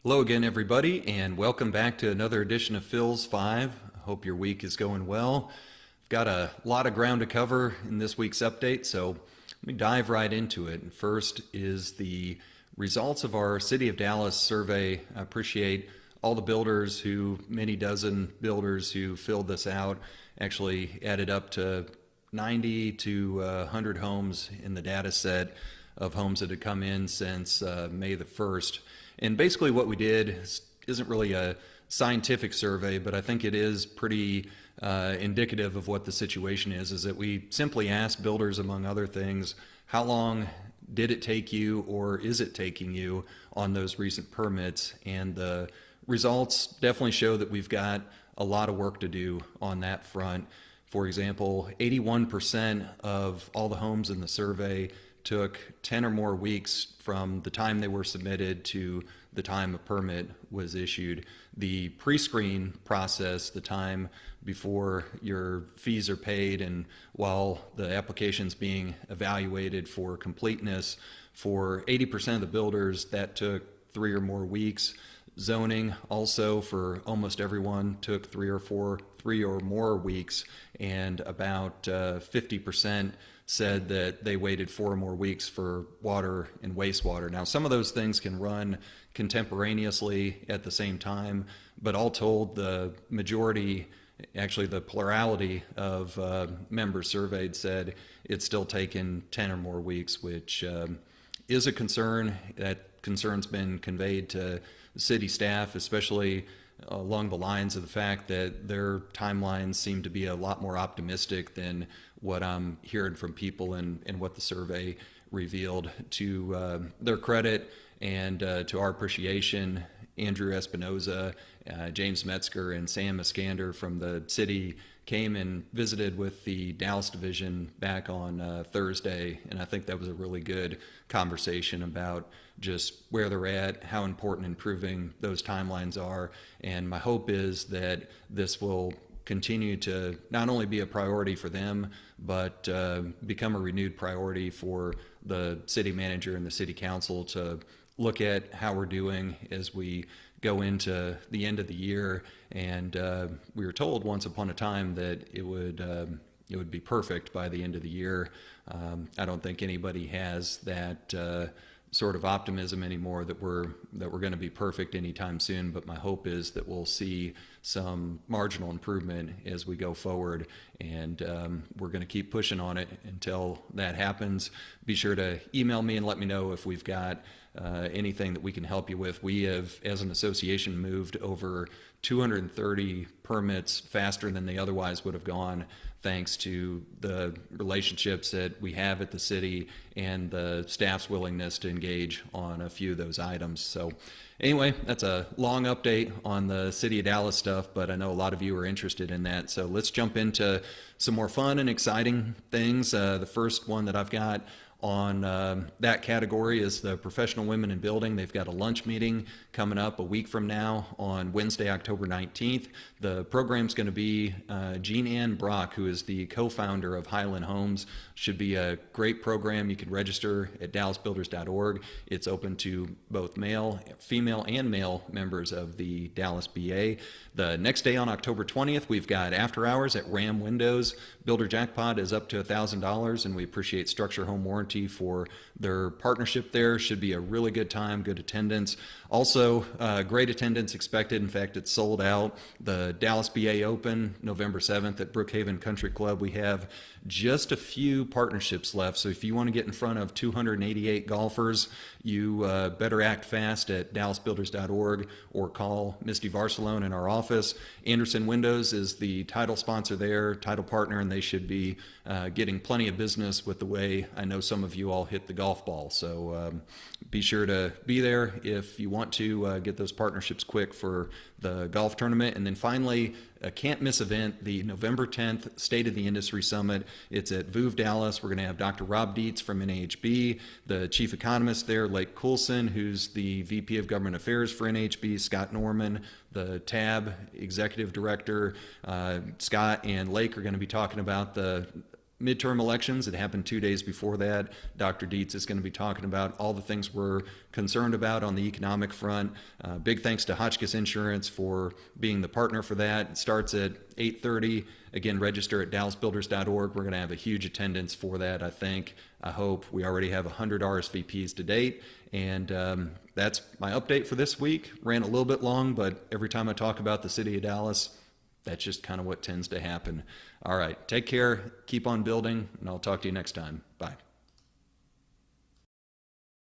Hello again, everybody, and welcome back to another edition of PhilsPhive. I hope your week is going well. I've got a lot of ground to cover in this week's update, so let me dive right into it. First is the results of our City of Dallas survey. I appreciate all the builders many dozen builders who filled this out, actually added up to 90 to 100 homes in the data set of homes that had come in since May the 1st. And basically what we did isn't really a scientific survey, but I think it is pretty indicative of what the situation is that we simply asked builders, among other things, how long did it take you or is it taking you on those recent permits? And the results definitely show that we've got a lot of work to do on that front. For example, 81% of all the homes in the survey took 10 or more weeks from the time they were submitted to the time a permit was issued. The pre-screen process, the time before your fees are paid and while the application's being evaluated for completeness, for 80% of the builders, that took 3 or more weeks. Zoning also for almost everyone took 3 or more weeks, and about 50% said that they waited 4 or more weeks for water and wastewater. Now, some of those things can run contemporaneously at the same time, but all told, the majority, actually the plurality of members surveyed said it's still taken 10 or more weeks, which is a concern. That concern's been conveyed to city staff, especially along the lines of the fact that their timelines seem to be a lot more optimistic than what I'm hearing from people and what the survey revealed. To their credit and to our appreciation, Andrew Espinoza, James Metzger, and Sam Iskander from the city came and visited with the Dallas division back on Thursday, and I think that was a really good conversation about just where they're at, how important improving those timelines are, and my hope is that this will continue to not only be a priority for them, but become a renewed priority for the city manager and the city council to look at how we're doing as we go into the end of the year. And we were told once upon a time that it would be perfect by the end of the year. I don't think anybody has that sort of optimism anymore that we're going to be perfect anytime soon, but my hope is that we'll see some marginal improvement as we go forward, and we're going to keep pushing on it until that happens. Be sure to email me and let me know if we've got anything that we can help you with. We have, as an association, moved over 230 permits faster than they otherwise would have gone, thanks to the relationships that we have at the city and the staff's willingness to engage on a few of those items. So anyway, that's a long update on the City of Dallas stuff, but I know a lot of you are interested in that. So let's jump into some more fun and exciting things. The first one that I've got on that category is the Professional Women in Building. They've got a lunch meeting coming up a week from now on Wednesday, October 19th. The program's going to be Jean Ann Brock, who is the co-founder of Highland Homes. Should be a great program. You can register at dallasbuilders.org. It's open to both female and male members of the Dallas BA. The next day on October 20th, we've got After Hours at Ram Windows. Builder Jackpot is up to $1,000, and we appreciate Structure Home Warranty for their partnership there. Should be a really good time, good attendance. Also, great attendance expected. In fact, it's sold out. The Dallas BA Open, November 7th at Brookhaven Country Club. We have just a few partnerships left, so if you want to get in front of 288 golfers, you better act fast at dallasbuilders.org or call Misty Varsalone in our office. Anderson Windows is the title sponsor there, title partner, and they should be getting plenty of business with the way I know some of you all hit the golf ball. So be sure to be there if you want to get those partnerships quick for the golf tournament. And then finally, a can't miss event, the November 10th State of the Industry Summit. It's at VUV Dallas. We're going to have Dr. Rob Dietz from NAHB, the chief economist there, Lake Coulson, who's the VP of Government Affairs for NAHB, Scott Norman, the TAB executive director. Scott and Lake are going to be talking about the midterm elections. It happened 2 days before that. Dr. Dietz is going to be talking about all the things we're concerned about on the economic front. Big thanks to Hotchkiss Insurance for being the partner for that. It starts at 8:30. Again, register at dallasbuilders.org. We're going to have a huge attendance for that, I think. I hope. We already have 100 RSVPs to date. And that's my update for this week. Ran a little bit long, but every time I talk about the city of Dallas, that's just kind of what tends to happen. All right, take care, keep on building, and I'll talk to you next time. Bye.